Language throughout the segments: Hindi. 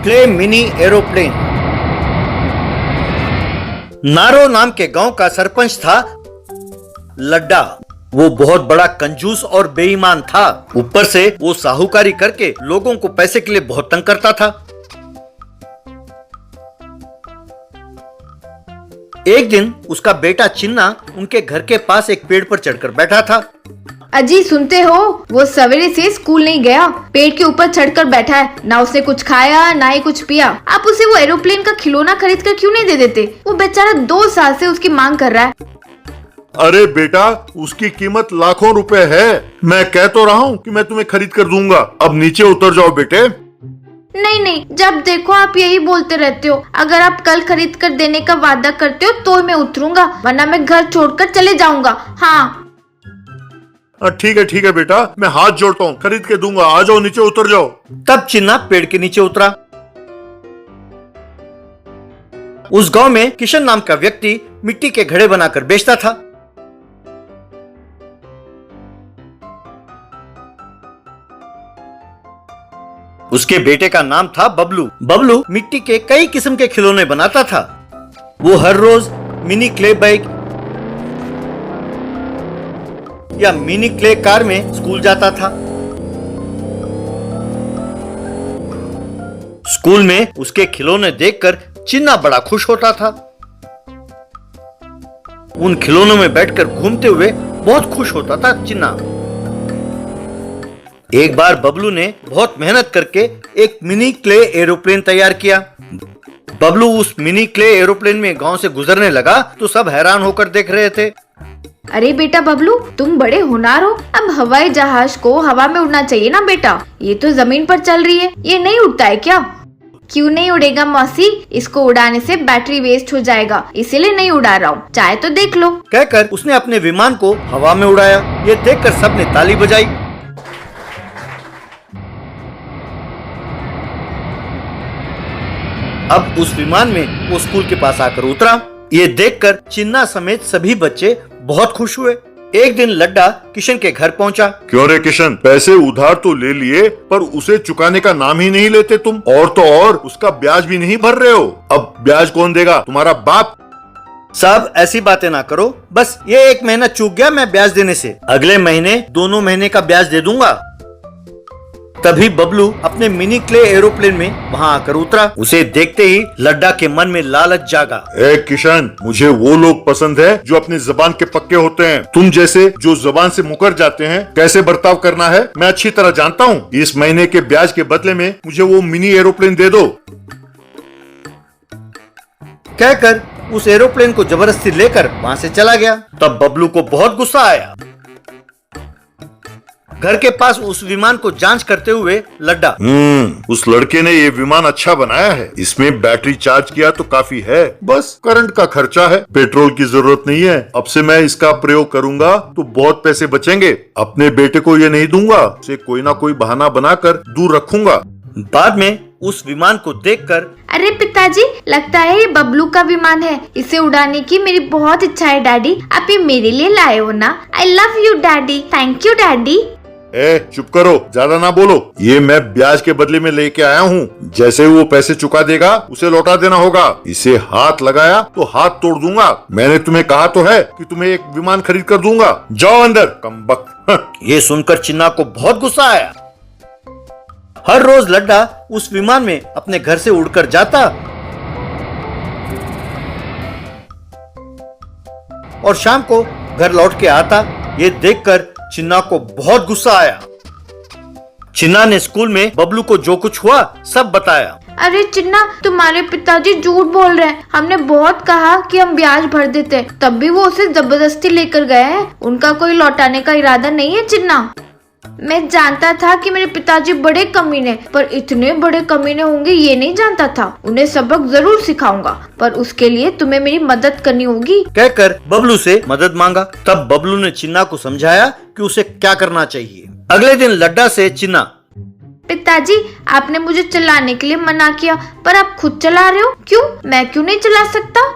Clay mini aeroplane. नारो नाम के गांव का सरपंच था लड्डा। वो बहुत बड़ा कंजूस और बेईमान था। ऊपर से वो साहूकारी करके लोगों को पैसे के लिए बहुत तंग करता था। एक दिन उसका बेटा चिन्ना उनके घर के पास एक पेड़ पर चढ़कर बैठा था। अजी सुनते हो, वो सवेरे से स्कूल नहीं गया, पेड़ के ऊपर चढ़कर बैठा है। ना उसने कुछ खाया ना ही कुछ पिया। आप उसे वो एरोप्लेन का खिलौना खरीद कर क्यों नहीं दे देते? वो बेचारा 2 साल से उसकी मांग कर रहा है। अरे बेटा, उसकी कीमत लाखों रुपए है। मैं कह तो रहा हूँ कि मैं तुम्हें खरीद कर दूंगा। अब नीचे उतर जाओ बेटे। नहीं नहीं, जब देखो आप यही बोलते रहते हो। अगर आप कल खरीद कर देने का वादा करते हो तो मैं उतरूंगा, वरना मैं घर छोड़कर चले जाऊंगा। हाँ ठीक है बेटा, मैं हाथ जोड़ता हूँ, खरीद के दूंगा। आ जाओ, नीचे उतर जाओ। तब चिन्ना पेड़ के नीचे उतरा। उस गांव में किशन नाम का व्यक्ति मिट्टी के घड़े बनाकर बेचता था। उसके बेटे का नाम था बबलू। बबलू मिट्टी के कई किस्म के खिलौने बनाता था। वो हर रोज मिनी क्ले बाइक या मिनी क्ले कार में स्कूल जाता था। स्कूल में उसके खिलौने देखकर चिन्ना बड़ा खुश होता था। उन खिलौनों में बैठकर घूमते हुए बहुत खुश होता था चिन्ना। एक बार बबलू ने बहुत मेहनत करके एक मिनी क्ले एरोप्लेन तैयार किया। बबलू उस मिनी क्ले एरोप्लेन में गांव से गुजरने लगा तो सब हैरान होकर देख रहे थे। अरे बेटा बबलू, तुम बड़े होनहार हो। अब हवाई जहाज को हवा में उड़ना चाहिए ना बेटा। ये तो जमीन पर चल रही है, ये नहीं उड़ता है क्या? क्यों नहीं उड़ेगा मौसी? इसको उड़ाने से बैटरी वेस्ट हो जाएगा, इसीलिए नहीं उड़ा रहा हूँ। चाहे तो देख लो। कहकर उसने अपने विमान को हवा में उड़ाया। ये देखकर सबने ताली बजाई। अब उस विमान में वो स्कूल के पास आकर उतरा। ये देखकर चिन्ना समेत सभी बच्चे बहुत खुश हुए। एक दिन लड्डा किशन के घर पहुंचा। क्यों रे किशन, पैसे उधार तो ले लिए पर उसे चुकाने का नाम ही नहीं लेते तुम। और तो और उसका ब्याज भी नहीं भर रहे हो। अब ब्याज कौन देगा? तुम्हारा बाप। साहब ऐसी बातें ना करो, बस ये 1 महीना चूक गया मैं ब्याज देने से। अगले महीने दोनों महीने का ब्याज दे दूंगा। तभी बबलू अपने मिनी क्ले एरोप्लेन में वहां आकर उतरा। उसे देखते ही लड्डा के मन में लालच जागा। ए किशन, मुझे वो लोग पसंद है जो अपनी जबान के पक्के होते हैं। तुम जैसे जो जबान से मुकर जाते हैं, कैसे बर्ताव करना है मैं अच्छी तरह जानता हूँ। इस महीने के ब्याज के बदले में मुझे वो मिनी एरोप्लेन दे दो। कहकर उस एरोप्लेन को जबरदस्ती लेकर वहां से चला गया। तब बबलू को बहुत गुस्सा आया। घर के पास उस विमान को जांच करते हुए लड्डा, उस लड़के ने ये विमान अच्छा बनाया है। इसमें बैटरी चार्ज किया तो काफी है, बस करंट का खर्चा है, पेट्रोल की जरूरत नहीं है। अब से मैं इसका प्रयोग करूंगा तो बहुत पैसे बचेंगे। अपने बेटे को ये नहीं दूंगा, उसे कोई ना कोई बहाना बनाकर दूर रखूंगा। बाद में उस विमान को देखकर, अरे पिताजी, लगता है ये बबलू का विमान है। इसे उड़ाने की मेरी बहुत इच्छा है डैडी। आप ये मेरे लिए लाए हो ना? I love you daddy. Thank you daddy. ए चुप करो, ज्यादा ना बोलो। ये मैं ब्याज के बदले में लेके आया हूँ। जैसे वो पैसे चुका देगा उसे लौटा देना होगा। इसे हाथ लगाया तो हाथ तोड़ दूंगा। मैंने तुम्हें कहा तो है कि तुम्हें एक विमान खरीद कर दूंगा। जाओ अंदर कमबख्त। ये सुनकर चिन्ना को बहुत गुस्सा आया। हर रोज लड्डा उस विमान में अपने घर से उड़कर जाता और शाम को घर लौट के आता। ये देखकर चिन्ना को बहुत गुस्सा आया। चिन्ना ने स्कूल में बबलू को जो कुछ हुआ सब बताया। अरे चिन्ना, तुम्हारे पिताजी झूठ बोल रहे हैं। हमने बहुत कहा कि हम ब्याज भर देते हैं, तब भी वो उसे जबरदस्ती लेकर गए हैं। उनका कोई लौटाने का इरादा नहीं है चिन्ना। मैं जानता था कि मेरे पिताजी बड़े कमीने, पर इतने बड़े कमीने होंगे ये नहीं जानता था। उन्हें सबक जरूर सिखाऊंगा, पर उसके लिए तुम्हें मेरी मदद करनी होगी। कहकर बबलू से मदद मांगा। तब बबलू ने चिन्ना को समझाया कि उसे क्या करना चाहिए। अगले दिन लड्डा से चिन्ना, पिताजी आपने मुझे चलाने के लिए मना किया, पर आप खुद चला रहे हो। क्यों? मैं क्यों नहीं चला सकता?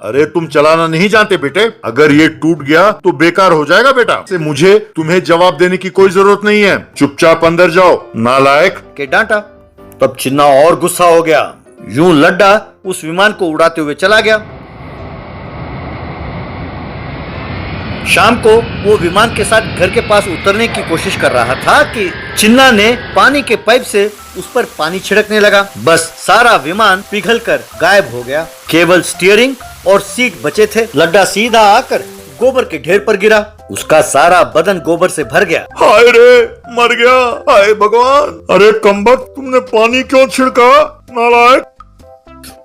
अरे तुम चलाना नहीं जानते बेटे। अगर ये टूट गया तो बेकार हो जाएगा बेटा। से मुझे तुम्हें जवाब देने की कोई जरूरत नहीं है। चुपचाप अंदर जाओ, नालायक। के डांटा। तब चिन्ना और गुस्सा हो गया। यूं लड्डा उस विमान को उड़ाते हुए चला गया। शाम को वो विमान के साथ घर के पास उतरने की कोशिश कर रहा था कि चिन्ना ने पानी के पाइप से उस पर पानी छिड़कने लगा। बस सारा विमान पिघलकर गायब हो गया। केवल स्टीयरिंग और सीट बचे थे। लड्डा सीधा आकर गोबर के ढेर पर गिरा। उसका सारा बदन गोबर से भर गया। हाय रे, मर गया। हाय भगवान, अरे कमबख्त, तुमने पानी क्यों छिड़का, नालायक।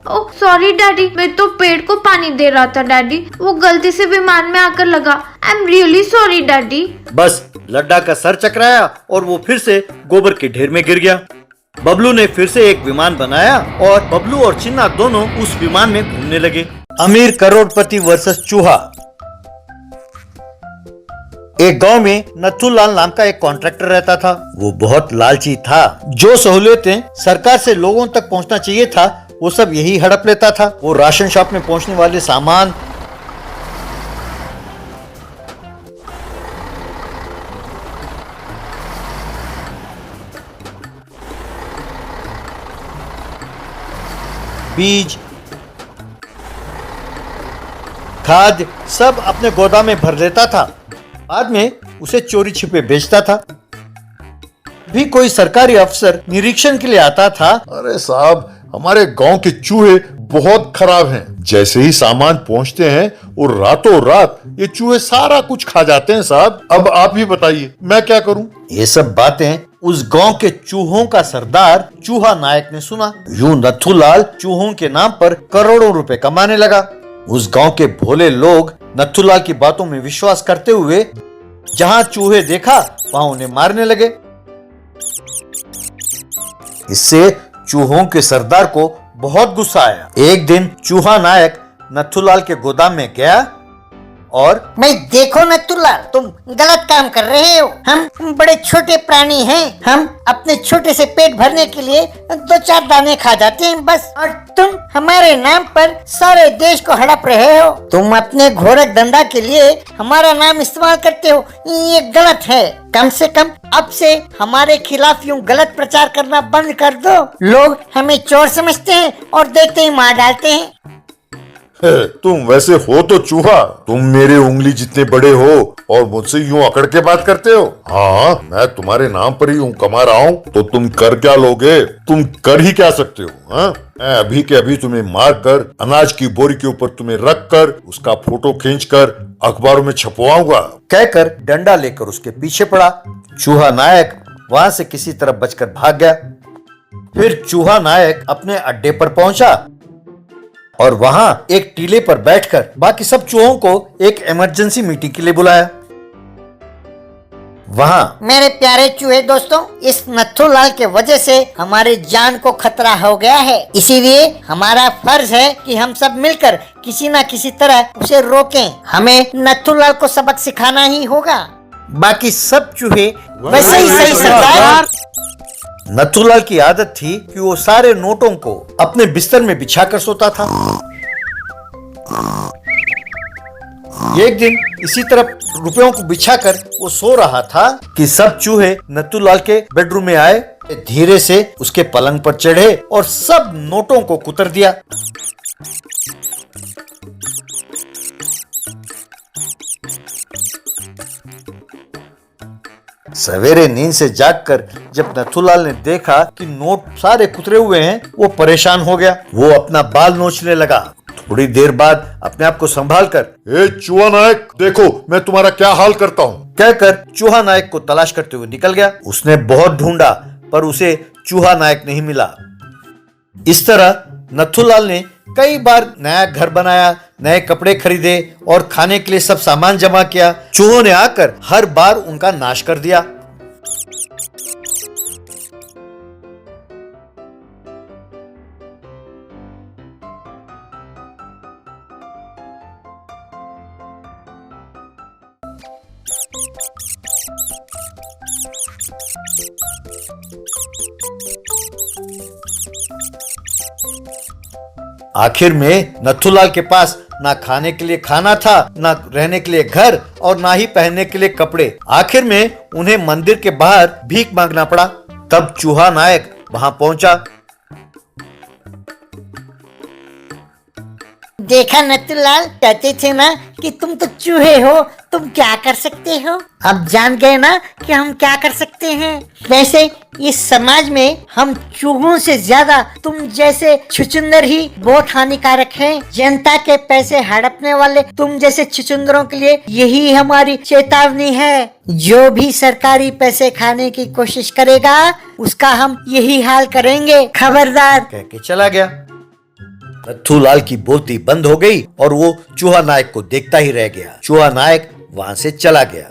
ओह सॉरी डैडी, मैं तो पेड़ को पानी दे रहा था डैडी, वो गलती से विमान में आकर लगा। I am really sorry daddy. बस लड्डा का सर चकराया और वो फिर से गोबर के ढेर में गिर गया। बबलू ने फिर से एक विमान बनाया और बबलू और चिन्ना दोनों उस विमान में घूमने लगे। अमीर करोड़पति वर्सेस चूहा। एक गांव में नथुलाल नाम का एक कॉन्ट्रैक्टर रहता था। वो बहुत लालची था। जो सहूलियतें सरकार से लोगों तक पहुंचना चाहिए था वो सब यही हड़प लेता था। वो राशन शॉप में पहुंचने वाले सामान, बीज, खाद सब अपने गोदाम में भर लेता था। बाद में उसे चोरी छिपे बेचता था। भी कोई सरकारी अफसर निरीक्षण के लिए आता था। अरे साहब, हमारे गांव के चूहे बहुत खराब हैं। जैसे ही सामान पहुंचते हैं और रातों रात ये चूहे सारा कुछ खा जाते हैं साहब। अब आप ही बताइए, मैं क्या करूं? ये सब बातें उस गांव के चूहों का सरदार चूहा नायक ने सुना। यूं नथुलाल चूहों के नाम पर करोड़ों रुपए कमाने लगा। उस गांव के भोले लोग नथुलाल की बातों में विश्वास करते हुए जहां चूहे देखा वहां उन्हें मारने लगे। इससे चूहों के सरदार को बहुत गुस्सा आया। एक दिन चूहा नायक नथुलाल के गोदाम में गया और मैं देखो नथुलाल, तुम गलत काम कर रहे हो। हम बड़े छोटे प्राणी हैं। हम अपने छोटे से पेट भरने के लिए 2-4 दाने खा जाते हैं बस, और तुम हमारे नाम पर सारे देश को हड़प रहे हो। तुम अपने घोरक धंधा के लिए हमारा नाम इस्तेमाल करते हो, ये गलत है। कम से कम अब से हमारे खिलाफ यूं गलत प्रचार करना बंद कर दो। लोग हमें चोर समझते हैं और देखते ही मार डालते हैं। तुम वैसे हो तो चूहा, तुम मेरे उंगली जितने बड़े हो और मुझसे यूं अकड़ के बात करते हो। हाँ, मैं तुम्हारे नाम पर ही यूं कमा रहा हूँ, तो तुम कर क्या लोगे? तुम कर ही क्या सकते हो? हाँ, मैं अभी के अभी तुम्हें मार कर अनाज की बोरी के ऊपर तुम्हें रख कर उसका फोटो खींचकर अखबारों में छपवाऊंगा। कहकर डंडा लेकर उसके पीछे पड़ा। चूहा नायक वहां से किसी तरह बचकर भाग गया। फिर चूहा नायक अपने अड्डे पर पहुंचा और वहां एक टीले पर बैठकर बाकी सब चूहों को एक इमरजेंसी मीटिंग के लिए बुलाया। वहां मेरे प्यारे चूहे दोस्तों, इस नथुलाल के वजह से हमारी जान को खतरा हो गया है। इसीलिए हमारा फर्ज है कि हम सब मिलकर किसी न किसी तरह उसे रोकें। हमें नथुलाल को सबक सिखाना ही होगा। बाकी सब चूहे वैसे ही सही सरदार। नथुलाल की आदत थी कि वो सारे नोटों को अपने बिस्तर में बिछाकर सोता था। एक दिन इसी तरह रुपयों को बिछाकर वो सो रहा था कि सब चूहे नथुलाल के बेडरूम में आए, धीरे से उसके पलंग पर चढ़े और सब नोटों को कुतर दिया। सवेरे नींद से जागकर जब नथुलाल ने देखा कि नोट सारे कुतरे हुए हैं, वो परेशान हो गया। वो अपना बाल नोचने लगा। थोड़ी देर बाद अपने आप को संभाल कर, ए चूहा नायक, देखो मैं तुम्हारा क्या हाल करता हूँ, कहकर चूहा नायक को तलाश करते हुए निकल गया। उसने बहुत ढूंढा पर उसे चूहा नायक नहीं मिला। इस तरह नथुलाल ने कई बार नया घर बनाया, नए कपड़े खरीदे और खाने के लिए सब सामान जमा किया। चूहों ने आकर हर बार उनका नाश कर दिया। आखिर में नथुलाल के पास ना खाने के लिए खाना था, ना रहने के लिए घर और ना ही पहनने के लिए कपड़े। आखिर में उन्हें मंदिर के बाहर भीख मांगना पड़ा। तब चूहा नायक वहां पहुंचा। देखा नथुलाल, कहते थे ना कि तुम तो चूहे हो, तुम क्या कर सकते हो। अब जान गए ना कि हम क्या कर सकते हैं। वैसे इस समाज में हम चूहों से ज्यादा तुम जैसे छुचुंदर ही बहुत हानिकारक हैं। जनता के पैसे हड़पने वाले तुम जैसे छुचुंदरों के लिए यही हमारी चेतावनी है। जो भी सरकारी पैसे खाने की कोशिश करेगा उसका हम यही हाल करेंगे, खबरदार। कह के चला गया। नथुलाल की बोलती बंद हो गई और वो चूहा नायक को देखता ही रह गया। चूहा नायक वहां से चला गया।